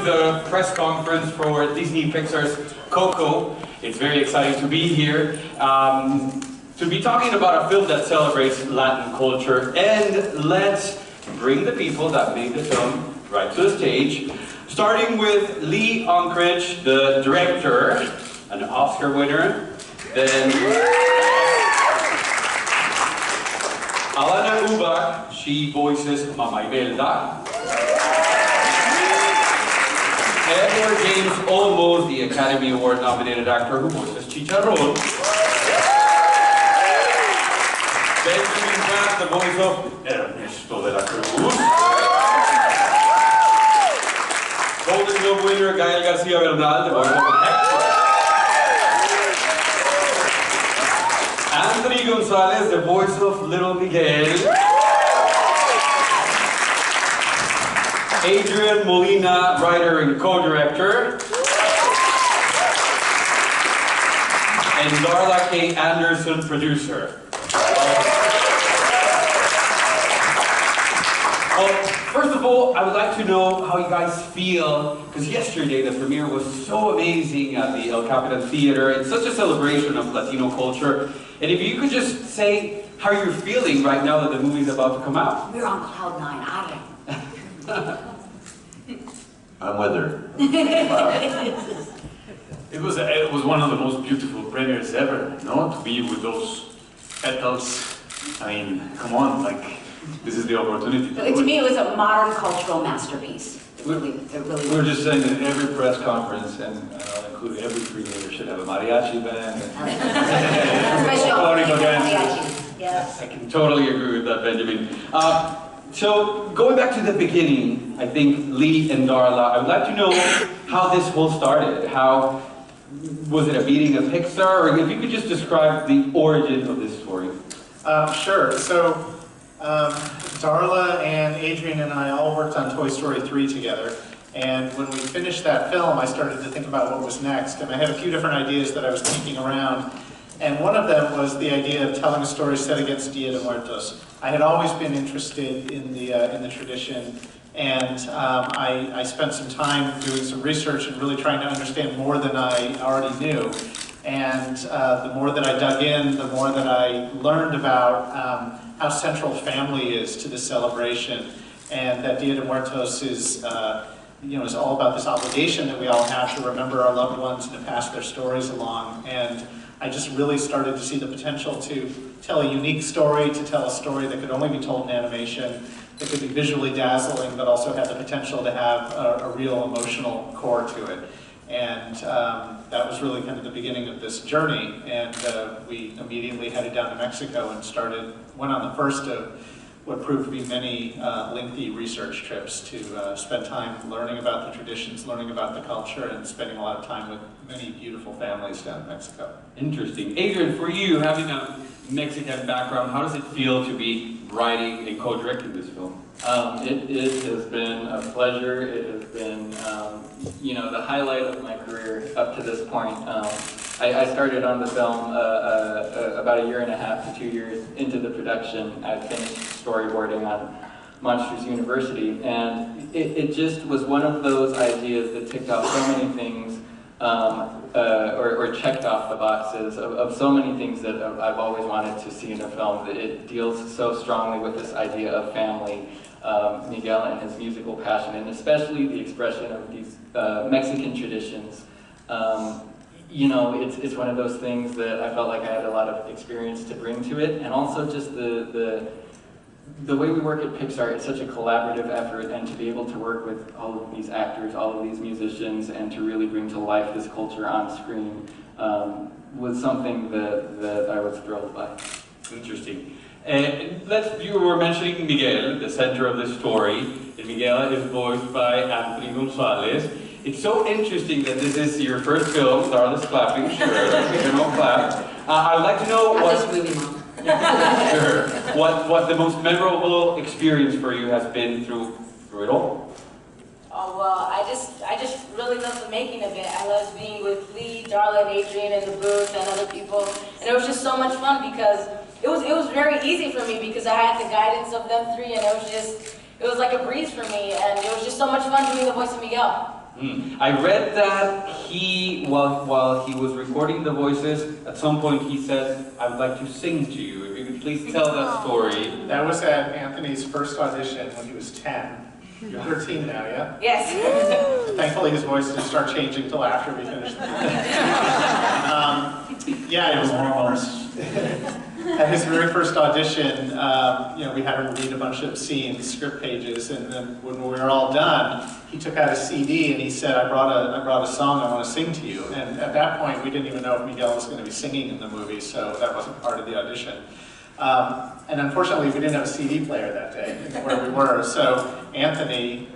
the press conference for Disney Pixar's Coco. It's very exciting to be here, to be talking about a film that celebrates Latin culture, and let's bring the people that made the film right to the stage. Starting with Lee Unkrich, the director, an Oscar winner. Then Alanna Ubach, she voices Mama Imelda. Edward James Olmos, the Academy Award nominated actor who voices Chicharrón. Bratt, the voice of Ernesto de la Cruz. Golden Globe winner Gael Garcia Bernal, the voice of Hector. Anthony Gonzales, the voice of Little Miguel. Adrian Molina, writer and co-director. And Darla K. Anderson, producer. Well, first of all, I would like to know how you guys feel, because yesterday the premiere was so amazing at the El Capitan Theater. It's such a celebration of Latino culture. And if you could just say how you're feeling right now that the movie's about to come out. We're on cloud nine. I am. I'm with her. Wow. It was one of the most beautiful premieres ever, no? To be with those petals. I mean, come on, like, this is the opportunity. To me, it was a modern cultural masterpiece. It really We're just saying that every press conference, and I'll include every premiere, should have a mariachi band. Especially mariachi. Yes. I can totally agree with that, Benjamin. So, going back to the beginning, I think Lee and Darla, I would like to know how this whole started. How was it a meeting of Pixar, or if you could just describe the origin of this story? Sure. So, Darla and Adrian and I all worked on Toy Story 3 together. And when we finished that film, I started to think about what was next. And I had a few different ideas that I was kicking around. And one of them was the idea of telling a story set against Dia de Muertos. I had always been interested in the tradition, and I spent some time doing some research and really trying to understand more than I already knew. And the more that I dug in, the more that I learned about how central family is to this celebration, and that Dia de Muertos is, is all about this obligation that we all have to remember our loved ones and to pass their stories along. And I just really started to see the potential to tell a unique story, to tell a story that could only be told in animation, that could be visually dazzling, but also had the potential to have a real emotional core to it. And that was really kind of the beginning of this journey. And we immediately headed down to Mexico and went on the first of what proved to be many lengthy research trips to spend time learning about the traditions, learning about the culture, and spending a lot of time with many beautiful families down in Mexico. Interesting. Adrian, for you, having a Mexican background, how does it feel to be writing and co-directing this film? It has been a pleasure. It has been, the highlight of my career up to this point. I started on the film about a year and a half to 2 years into the production. I finished storyboarding on Monsters University, and it just was one of those ideas that ticked off so many things, or checked off the boxes of so many things that I've always wanted to see in a film. That it deals so strongly with this idea of family, Miguel and his musical passion, and especially the expression of these Mexican traditions. It's one of those things that I felt like I had a lot of experience to bring to it, and also just the way we work at Pixar, it's such a collaborative effort, and to be able to work with all of these actors, all of these musicians, and to really bring to life this culture on screen was something that I was thrilled by. Interesting. And you were mentioning Miguel, the center of the story, and Miguel is voiced by Anthony Gonzales. It's so interesting that this is your first film. Darla's clapping, sure, we can all clap. I'd like to know sure, what the most memorable experience for you has been through it all. Oh well, I just really love the making of it. I loved being with Lee, Darla, and Adrian in the booth and other people, and it was just so much fun because it was very easy for me because I had the guidance of them three, and it was like a breeze for me, and it was just so much fun doing the voice of Miguel. I read that while he was recording the voices, at some point he said, "I would like to sing to you." If you could please tell that story. That was at Anthony's first audition when he was 10. You're 13 now, yeah? Yes. Thankfully his voice didn't start changing until after we finished the yeah, it was at his very first audition, you know, we had him read a bunch of scenes, script pages, and then when we were all done, he took out a CD and he said, I brought a song I want to sing to you. And at that point, we didn't even know if Miguel was going to be singing in the movie, so that wasn't part of the audition. And unfortunately, we didn't have a CD player that day where we were, so Anthony,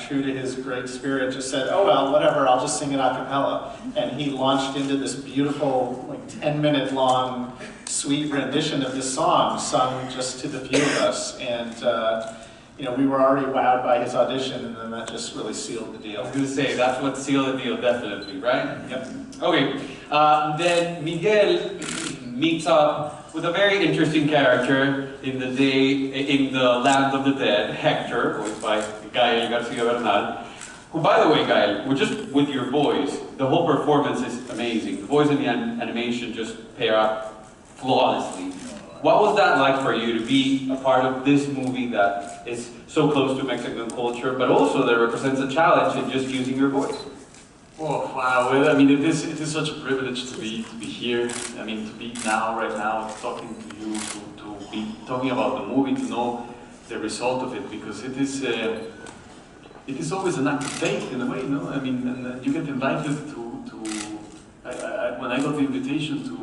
true to his great spirit, just said, oh well, whatever, I'll just sing it a cappella. And he launched into this beautiful, like 10-minute long, sweet rendition of this song, sung just to the few of us. And you know, we were already wowed by his audition, and then that just really sealed the deal. I was going to say, that's what sealed the deal, definitely, right? Yep. Okay, then Miguel meets up with a very interesting character in the Land of the Dead, Hector, voiced by Gael Garcia Bernal, who, by the way, Gael, just with your voice, the whole performance is amazing. The voice and the animation just pair up flawlessly. What was that like for you to be a part of this movie that is so close to Mexican culture, but also that represents a challenge in just using your voice? Oh wow! Well, I mean, it is such a privilege to be here. I mean, to be right now, talking to you, to be talking about the movie, to know the result of it, because it is always an act of faith in a way, no? I mean, and you get invited when I got the invitation to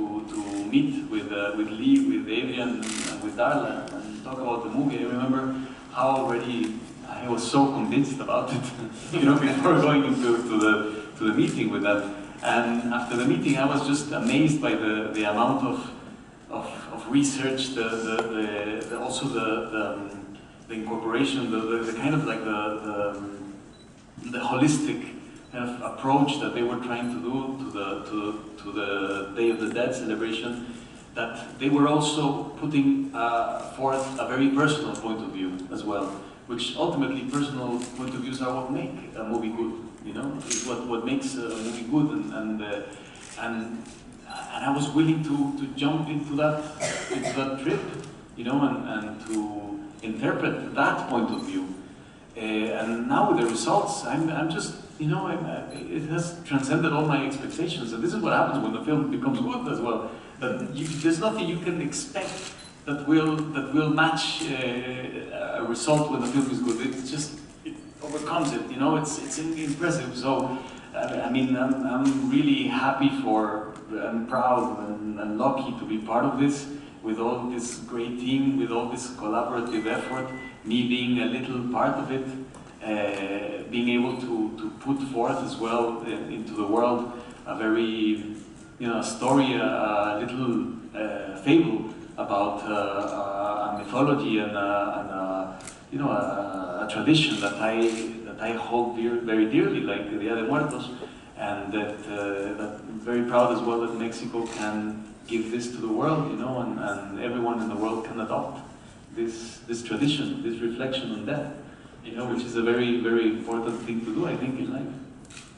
meet with Lee, with Adrian, and with Darla, and talk about the movie. I remember how already I was so convinced about it, you know, before going into the meeting with them. And after the meeting, I was just amazed by the amount of research, also the incorporation, the kind of like the holistic kind of approach that they were trying to do to the Day of the Dead celebration. That they were also putting forth a very personal point of view as well, which ultimately personal point of views are what make a movie good. You know, is what makes a movie good, and I was willing to jump into that trip, you know, and to interpret that point of view. And now with the results, I'm just, you know, it has transcended all my expectations. And this is what happens when the film becomes good as well. That there's nothing you can expect that will match a result when the film is good. It's just overcomes it, you know. It's impressive. So I mean, I'm really happy and proud and lucky to be part of this, with all this great team, with all this collaborative effort, me being a little part of it, being able to put forth as well into the world a very, you know, a story, a little fable about a mythology and you know, a tradition that I hold very dearly, like the Dia de Muertos, and that I'm very proud as well that Mexico can give this to the world, you know, and everyone in the world can adopt this tradition, this reflection on death, you know, which is a very, very important thing to do, I think, in life.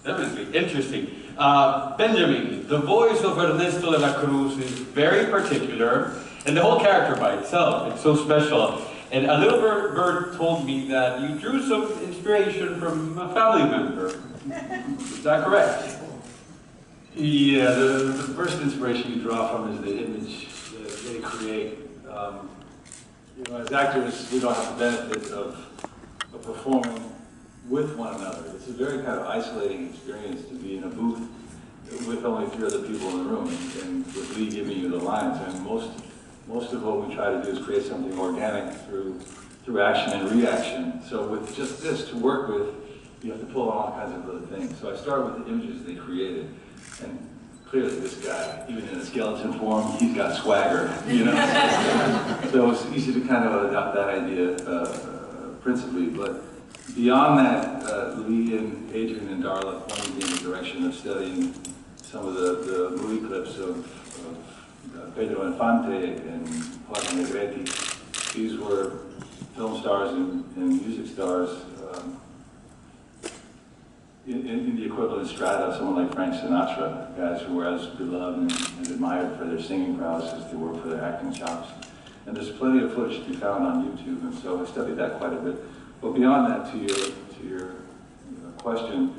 Definitely. Interesting. Benjamin, the voice of Ernesto de la Cruz is very particular, and the whole character by itself, it's so special. And a little bird told me that you drew some inspiration from a family member. Is that correct? Yeah, the first inspiration you draw from is the image that they create. You know, as actors, we don't have the benefit of performing with one another. It's a very kind of isolating experience to be in a booth with only 3 other people in the room, and with Lee giving you the lines. And most of what we try to do is create something organic through action and reaction. So with just this to work with, you have to pull on all kinds of other things. So I started with the images they created, and clearly this guy, even in a skeleton form, he's got swagger, you know. So it's easy to kind of adopt that idea principally. But beyond that, Lee and Adrian and Darla pointed me in the direction of studying some of the movie clips of Pedro Infante and Juan Negrete. These were film stars and music stars in the equivalent strata, someone like Frank Sinatra, guys who were as beloved and admired for their singing prowess as they were for their acting chops. And there's plenty of footage to be found on YouTube, and so I studied that quite a bit. But beyond that, to your question,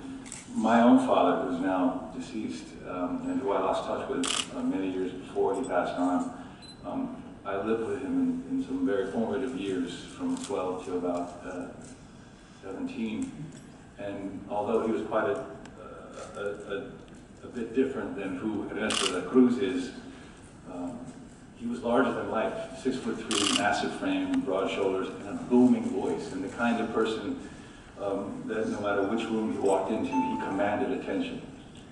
my own father, who's now deceased, and who I lost touch with many years before he passed on, I lived with him in some very formative years, from 12 to about 17. And although he was quite a bit different than who Ernesto de la Cruz is, he was larger than life, 6'3", massive frame, broad shoulders, and a booming voice, and the kind of person that no matter which room he walked into, he commanded attention.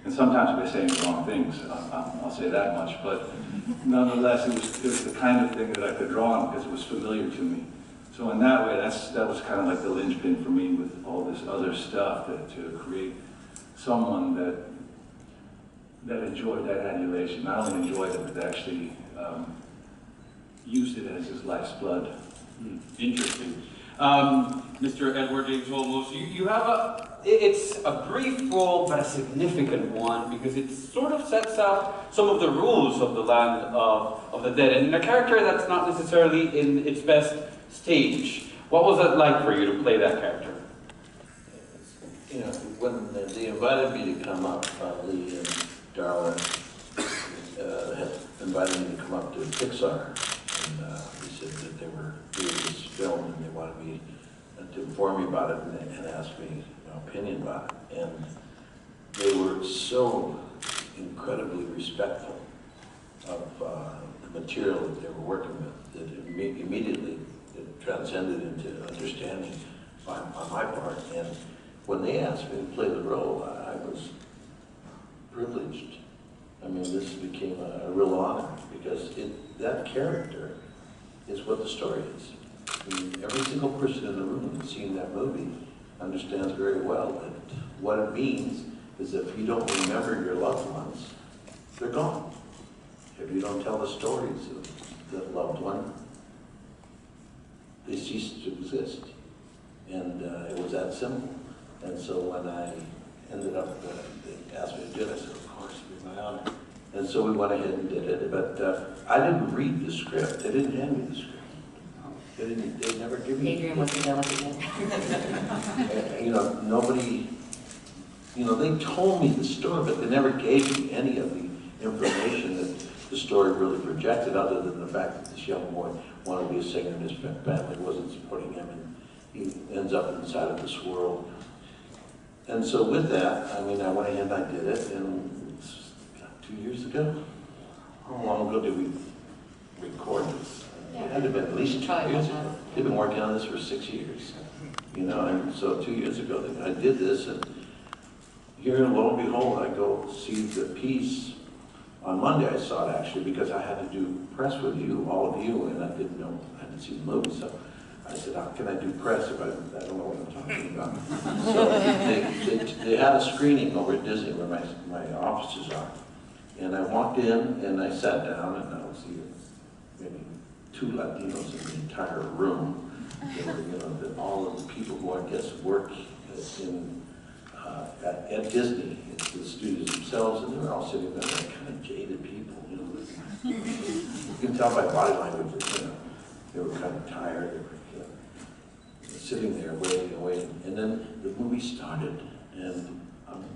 And sometimes by saying the wrong things, I'll say that much, but nonetheless, it was the kind of thing that I could draw on because it was familiar to me. So in that way, that was kind of like the linchpin for me with all this other stuff, to create someone that enjoyed that adulation, not only enjoyed it, but actually used it as his life's blood. Interesting. Mr. Edward James Olmos, you have it's a brief role, but a significant one, because it sort of sets out some of the rules of the land of the dead, and a character that's not necessarily in its best stage. What was it like for you to play that character? You know, when they invited me to come up, Lee and Darla had invited me to come up to Pixar, and they said that they were doing this film and they wanted me to inform me about it and ask me my opinion about it. And they were so incredibly respectful of the material that they were working with that immediately it transcended into understanding on my part. And when they asked me to play the role, I was privileged. I mean, this became a real honor because that character is what the story is. I mean, every single person in the room that's seen that movie understands very well that what it means is if you don't remember your loved ones, they're gone. If you don't tell the stories of that loved one, they cease to exist. And it was that simple. And so when I ended up, they asked me to do it, I said, of course, it'd be my honor. And so we went ahead and did it, but I didn't read the script. They didn't hand me the script. They never give me. Adrian wasn't done with it yet. You know, nobody, you know, they told me the story, but they never gave me any of the information that the story really projected, other than the fact that this young boy wanted to be a singer and his family wasn't supporting him, and he ends up inside of this world. And so with that, I mean, I went ahead and I did it, and 2 years ago. How long ago did we record this? It had to have been at least 2 years ago. They've been working on this for 6 years. You know, and so 2 years ago I did this, and here, lo and behold, I go see the piece. On Monday I saw it actually, because I had to do press with you, all of you, and I didn't know, I hadn't seen the movie, so I said, how can I do press if I don't know what I'm talking about? So they had a screening over at Disney where my offices are. And I walked in and I sat down, and I was maybe 2 Latinos in the entire room. They were, you know, all of the people who I guess work at Disney, it's the studios themselves, and they were all sitting there like kind of jaded people. You know, you can tell by body language that, you know, they were kind of tired. They were sitting there waiting and waiting, and then the movie started, and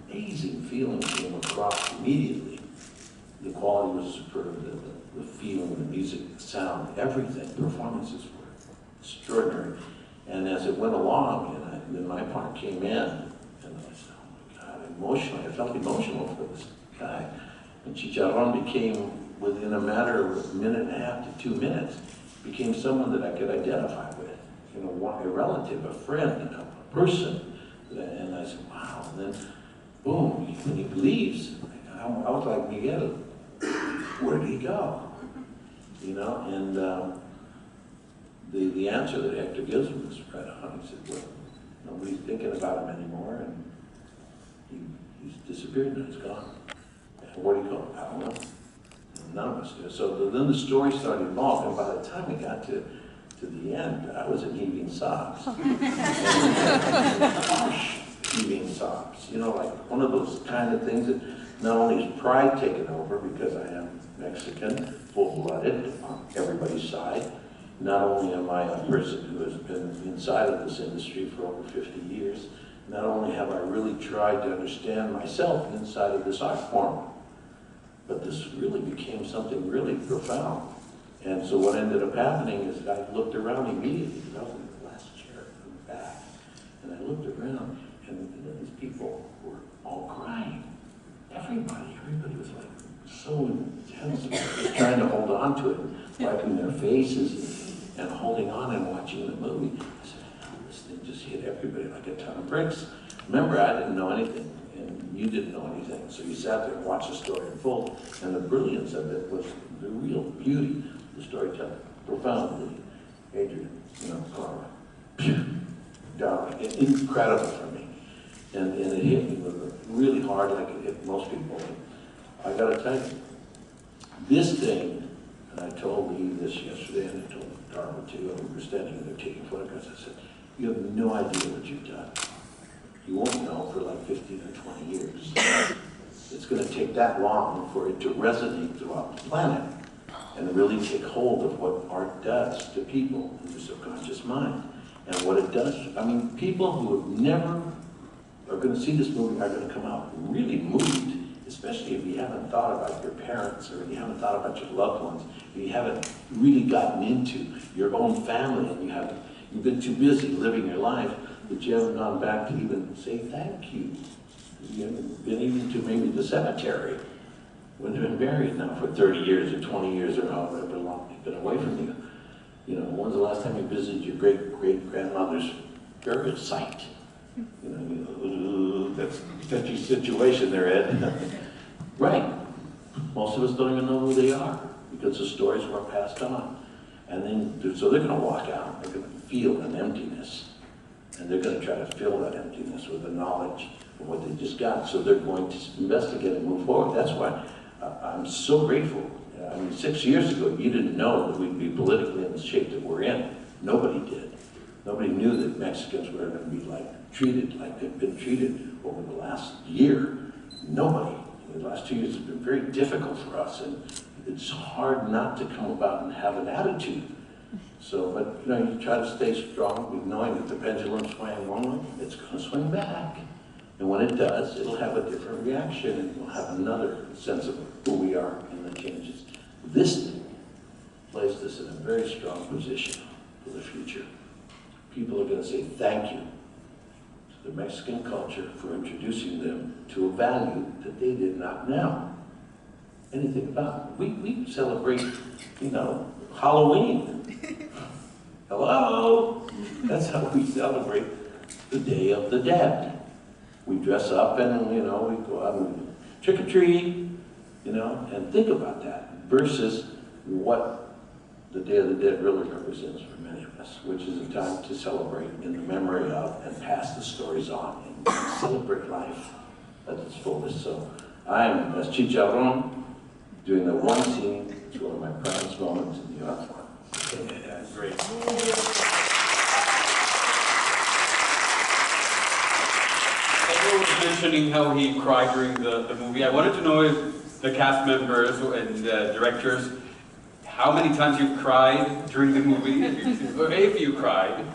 amazing feeling came across immediately. The quality was superb, the feeling, the music, the sound, everything. The performances were extraordinary. And as it went along, and then my part came in, and I said, oh my God, emotionally, I felt emotional for this guy. And Chicharron became, within a matter of a minute and a half to 2 minutes, became someone that I could identify with. You know, a relative, a friend, a person. And I said, wow. And then, boom, when he leaves, I was like, Miguel, where did he go? You know, and the answer that Hector gives him is right on. He said, well, nobody's thinking about him anymore, and he's disappeared and he's gone. And where'd he go? I don't know. And none of us do. So then the story started evolving, and by the time we got to the end, I was in heaving sobs. And, heaving sobs. You know, like one of those kind of things that not only is pride taken over because I am Mexican, full-blooded, on everybody's side. Not only am I a person who has been inside of this industry for over 50 years, not only have I really tried to understand myself inside of this art form, but this really became something really profound. And so what ended up happening is that I looked around immediately, because I was in the last chair in the back, and I looked around, and you know, these people were all crying. Everybody was like so intense, just trying to hold on to it, wiping their faces and holding on and watching the movie. I said, oh, this thing just hit everybody like a ton of bricks. Remember, I didn't know anything, and you didn't know anything, so you sat there and watched the story unfold, and the brilliance of it was the real beauty of the storytelling, profoundly. Adrian, you know, Clara, Darla, incredible for me. And it hit me really hard, like it hit most people. And I gotta tell you, this thing, and I told Lee this yesterday, and I told Darla too, and we were standing there taking photographs. I said, you have no idea what you've done. You won't know for like 15 or 20 years. It's gonna take that long for it to resonate throughout the planet and really take hold of what art does to people in the subconscious mind. And what it does, I mean, people who have never are going to see this movie are going to come out really moved, especially if you haven't thought about your parents or if you haven't thought about your loved ones, if you haven't really gotten into your own family and you've been too busy living your life that you haven't gone back to even say thank you. You haven't been even to maybe the cemetery when you've been buried now for 30 years or 20 years or however long you've been away from you. You know, when's the last time you visited your great-great-grandmother's burial site? You know, that's a touchy situation there, Ed. Right. Most of us don't even know who they are because the stories were passed on. And then, so they're going to walk out, they're going to feel an emptiness. And they're going to try to fill that emptiness with the knowledge of what they just got. So they're going to investigate and move forward. That's why I'm so grateful. I mean, 6 years ago, you didn't know that we'd be politically in the shape that we're in. Nobody did. Nobody knew that Mexicans were going to be treated like they've been treated over the last year. Nobody. The last 2 years have been very difficult for us, and it's hard not to come about and have an attitude. So, but you know, you try to stay strong, knowing that the pendulum swaying one way, it's going to swing back. And when it does, it'll have a different reaction, and we'll have another sense of who we are in the changes. This thing placed us in a very strong position for the future. People are going to say thank you to the Mexican culture for introducing them to a value that they did not know anything about. We celebrate, you know, Halloween. Hello? That's how we celebrate the Day of the Dead. We dress up and, you know, we go out and trick-or-treat, you know, and think about that versus what the Day of the Dead really represents for many of us, which is a time to celebrate in the memory of and pass the stories on and celebrate life at its fullest. So I'm, as Chicharron, doing the one scene. It's one of my proudest moments in the art form. Yeah, great. Edward was mentioning how he cried during the movie. I wanted to know if the cast members and directors, how many times you've cried during the movie, or if you cried.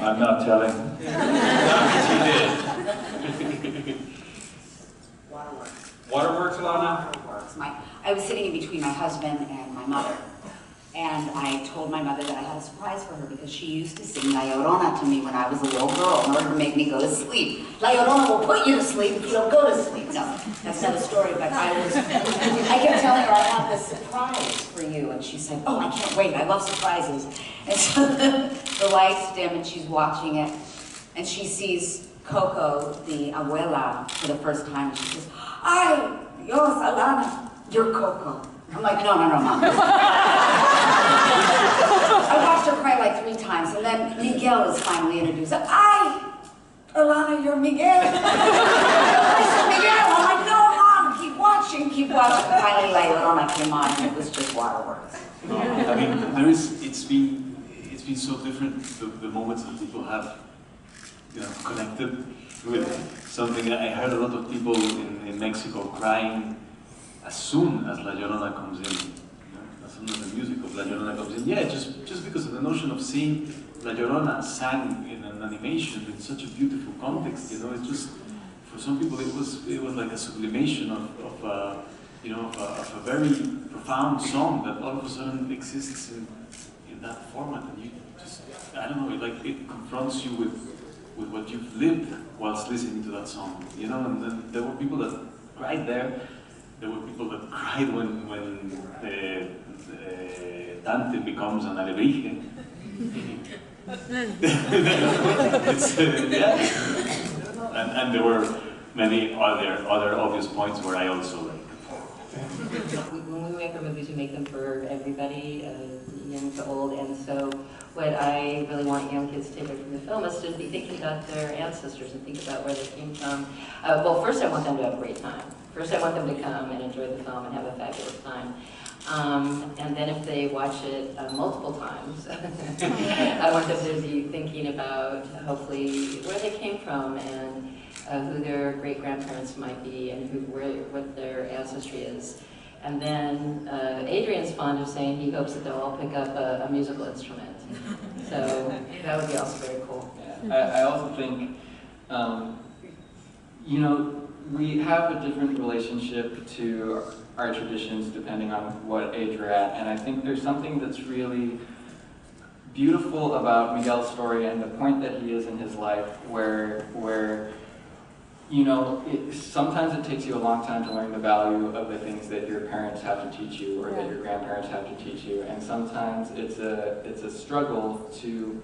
I'm not telling. You did. Waterworks, Alanna? Waterworks. I was sitting in between my husband and my mother. And I told my mother that I had a surprise for her because she used to sing La Llorona to me when I was a little girl in order to make me go to sleep. La Llorona will put you to sleep if you don't go to sleep. No, that's not a story, but I kept telling her I have this surprise for you. And she said, oh, I can't wait, I love surprises. And so the lights dim and she's watching it. And she sees Coco, the abuela, for the first time. And she says, ay, Dios, Alanna, you're Coco. I'm like, no, Mom. I watched her cry like 3 times, and then Miguel is finally introduced. Ay, Alanna, you're Miguel. I said, Miguel. I'm like, no, Mom, keep watching. Finally, La Llorona came on, and it was just waterworks. I mean, it's been so different, the moments that people have connected with something. I heard a lot of people in Mexico crying as soon as La Llorona comes in. As soon as the music of La Llorona comes in. Yeah, just because of the notion of seeing La Llorona sang in an animation in such a beautiful context. It's just, for some people it was like a sublimation of a very profound song that all of a sudden exists in that format, and you just, I don't know, it confronts you with what you've lived whilst listening to that song, and then there were people that cried there. There were people that cried when Dante becomes an alebrije. And there were many other obvious points where I also like. When we make our movies, we make them for everybody, young to old, and so what I really want young kids to take away from the film is to be thinking about their ancestors and think about where they came from. Well, first I want them to have a great time. First I want them to come and enjoy the film and have a fabulous time. And then if they watch it multiple times, I want them to be thinking about, hopefully, where they came from and who their great-grandparents might be and what their ancestry is. And then Adrian's fond of saying he hopes that they'll all pick up a musical instrument. So that would be also very cool. Yeah. I also think, we have a different relationship to our traditions depending on what age we're at, and I think there's something that's really beautiful about Miguel's story and the point that he is in his life where sometimes it takes you a long time to learn the value of the things that your parents have to teach you or that your grandparents have to teach you, and sometimes it's a struggle to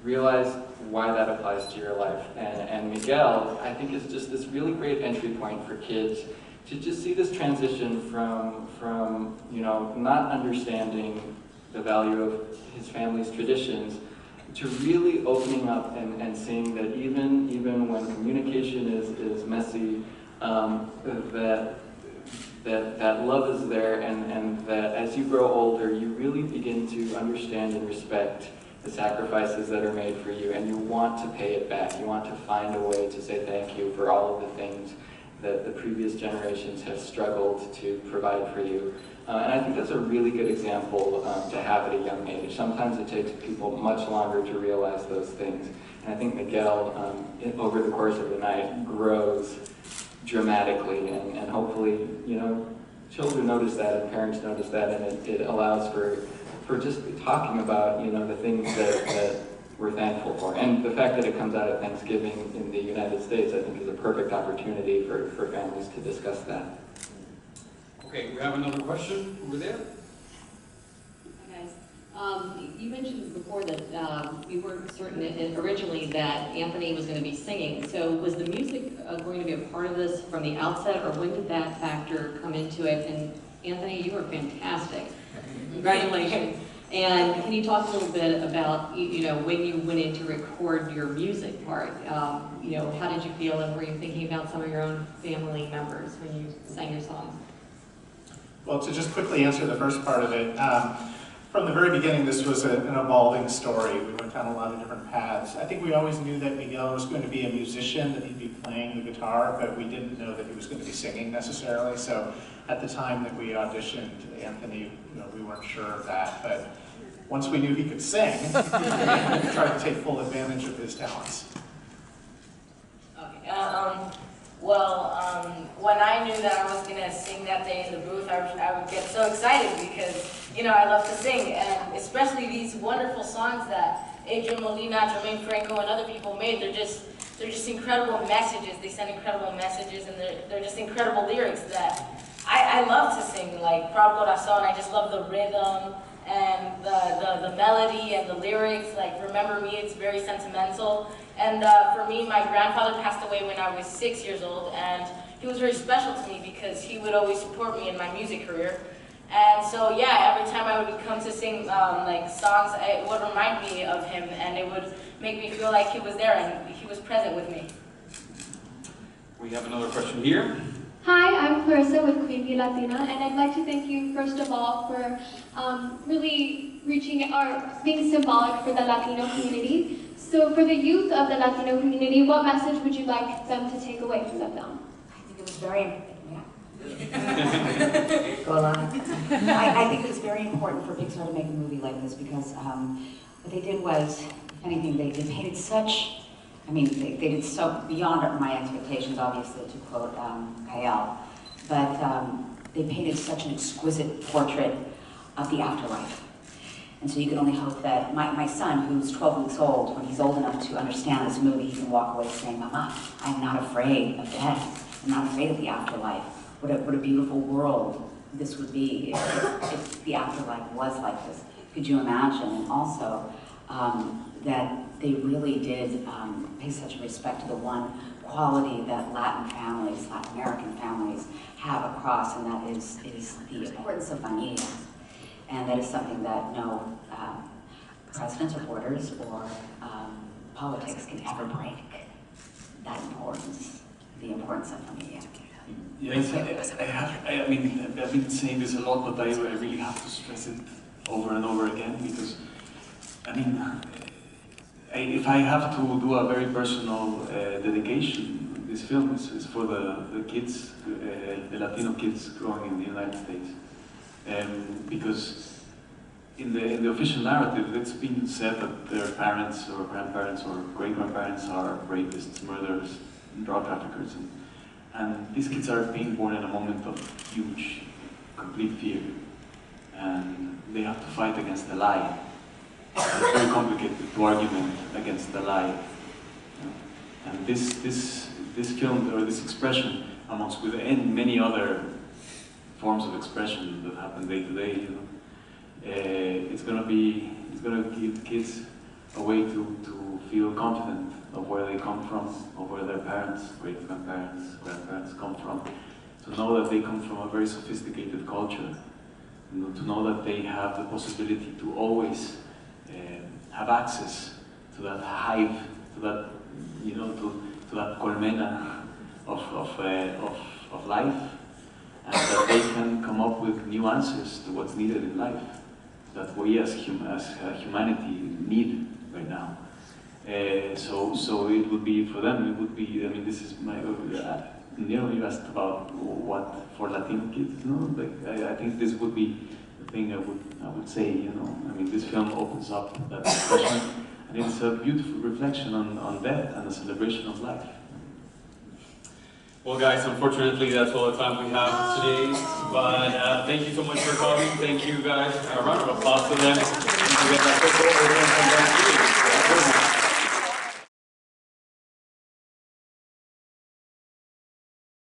realize why that applies to your life. And Miguel, I think, is just this really great entry point for kids to just see this transition from not understanding the value of his family's traditions to really opening up and seeing that even when communication is messy, that love is there, and that as you grow older, you really begin to understand and respect the sacrifices that are made for you, and you want to pay it back. You want to find a way to say thank you for all of the things that the previous generations have struggled to provide for you. And I think that's a really good example to have at a young age. Sometimes it takes people much longer to realize those things. And I think Miguel, over the course of the night, grows dramatically, and hopefully, children notice that and parents notice that, and it allows for just talking about, the things that we're thankful for. And the fact that it comes out at Thanksgiving in the United States, I think, is a perfect opportunity for families to discuss that. Okay, we have another question over there. Hi guys. You mentioned before that you weren't certain originally that Anthony was going to be singing. So was the music going to be a part of this from the outset, or when did that factor come into it? And Anthony, you were fantastic. Congratulations. And can you talk a little bit about, when you went in to record your music part, how did you feel, and were you thinking about some of your own family members when you sang your songs? Well, to just quickly answer the first part of it, from the very beginning, this was an evolving story. We went down a lot of different paths. I think we always knew that Miguel was going to be a musician, that he'd be playing the guitar, but we didn't know that he was going to be singing necessarily. So at the time that we auditioned Anthony, we weren't sure of that. But once we knew he could sing, we tried to take full advantage of his talents. Okay. When I knew that I was going to sing that day in the booth, I would get so excited because, I love to sing, and especially these wonderful songs that Adrian Molina, Jermaine Franco, and other people made. They're just incredible messages. They send incredible messages, and they're just incredible lyrics that I love to sing, like Proud Corazon. I just love the rhythm and the melody and the lyrics. Like Remember Me, it's very sentimental. And for me, my grandfather passed away when I was 6 years old, and he was very special to me because he would always support me in my music career. And so, yeah, every time I would come to sing songs, it would remind me of him, and it would make me feel like he was there and he was present with me. We have another question here. Hi, I'm Clarissa with Queen Bee Latina, and I'd like to thank you first of all for really being symbolic for the Latino community. So for the youth of the Latino community, what message would you like them to take away from the film? I think it was very, Go Alanna. I think it was very important for Pixar to make a movie like this because what they did was, if anything, they painted such, I mean, they did so beyond my expectations, obviously, to quote Gael, but they painted such an exquisite portrait of the afterlife. And so you can only hope that my son, who's 12 weeks old, when he's old enough to understand this movie, he can walk away saying, Mama, I'm not afraid of death. I'm not afraid of the afterlife. What a beautiful world this would be if the afterlife was like this. Could you imagine? And also that they really did pay such respect to the one quality that Latin families, Latin American families have across, and that is the importance of familia. And that is something that no presidents or borders or politics can ever break. That importance, the importance of familia. Yes, I mean, I've been saying this a lot, but I really have to stress it over and over again because, I mean, if I have to do a very personal dedication, this film is for the kids, the Latino kids growing in the United States. Because in the official narrative, it's been said that their parents or grandparents or great-grandparents are rapists, murderers, drug traffickers. And these kids are being born in a moment of huge, complete fear. And they have to fight against the lie. It's very complicated to argument against the lie. And this film, or this expression, amongst within many other forms of expression that happen day to day, it's gonna give kids a way to feel confident of where they come from, of where their parents, great-grandparents, grandparents come from, to know that they come from a very sophisticated culture, to know that they have the possibility to always have access to that hive, to that, to that colmena of life, and that they can come up with new answers to what's needed in life, that we as humanity need right now. So it would be, for them, it would be, I mean, this is my, you asked about what for Latino kids, like, I think this would be the thing I would say, I mean, this film opens up that discussion, and it's a beautiful reflection on death and a celebration of life. Well, guys, unfortunately, that's all the time we have today. But thank you so much for coming. Thank you, guys. A round of applause to them.